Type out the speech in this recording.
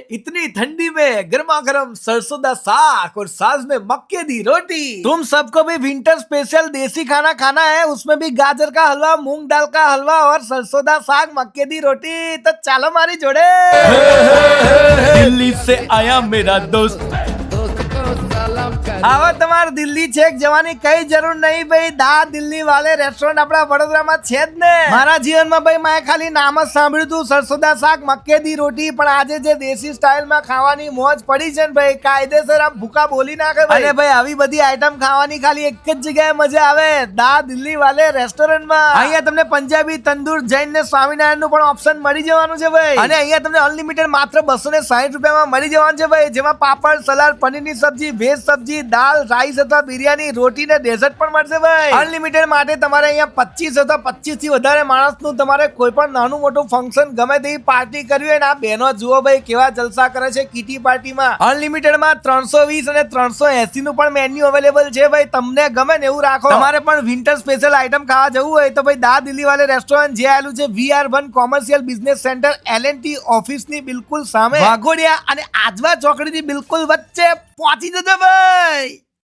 इतनी ठंडी में गर्मा गर्म सरसों दा साग और साथ में मक्के दी रोटी। तुम सबको भी विंटर स्पेशल देसी खाना खाना है, उसमें भी गाजर का हलवा, मूंग दाल का हलवा और सरसों दा साग, मक्के दी रोटी। तो चलो मारी जोड़े। दिल्ली से आया मेरा दोस्त, આવા તમાર દિલ્હી છેક જવાની કઈ જરૂર નહીં ભાઈ, દા દિલ્હી વાલે રેસ્ટોરન્ટ આપણા વડોદરામાં છે જ ને। મારા જીવનમાં ભાઈ મેં ખાલી નામ જ સાંભળ્યું હતું સરસોદા શાક મક્કે દી રોટી, પણ આજે જે દેશી સ્ટાઇલમાં ખાવાની મોજ પડી છે ને ભાઈ, કાયદેસર આમ ભૂકા બોલી નાખે ભાઈ। અને ભાઈ આવી બધી આઈટમ ખાવાની ખાલી એક જ જગ્યાએ મજા આવે, દા દિલ્હી વાલે રેસ્ટોરન્ટમાં। અહીંયા તમને પંજાબી, તંદૂર, જૈન ને સ્વામિનારાયણ નું પણ ઓપ્શન મળી જવાનું છે ભાઈ। અને અહીંયા તમને અનલિમિટેડ માત્ર 260 રૂપિયામાં મળી જવાનું છે ભાઈ, જેમાં પાપડ, સલાડ, પનીરની સબ્જી, વેજ સબ્જી, દાલ, રાઈસ અથવા બિરયાની, રોટી ને ડેઝર્ટ પણ મળશે ભાઈ। અનલિમિટેડ માટે તમારે અહીંયા 25 અથવા 25 થી વધારે માણસનું તમારે કોઈ પણ નાનું મોટું ફંક્શન ગમે તેવી પાર્ટી કરવી હોય ને, આ બહેનો જુઓ ભાઈ કેવા જલસા કરે છે કીટી પાર્ટીમાં। અનલિમિટેડ માં 320 અને 380 નું પણ મેન્યુ અવેલેબલ છે ભાઈ, તમને ગમે ને એવું રાખો। તમારે પણ વિન્ટર સ્પેશિયલ આઈટમ ખાવા જવું હોય તો ભાઈ દા દિલ્હી વાલે રેસ્ટોરન્ટ જે આવેલું છે VR1 commercial business centre L&T office ની બિલકુલ સામે, વાઘોડિયા અને આજવા ચોકડી ની બિલકુલ વચ્ચે પહોંચી જજો ભાઈ।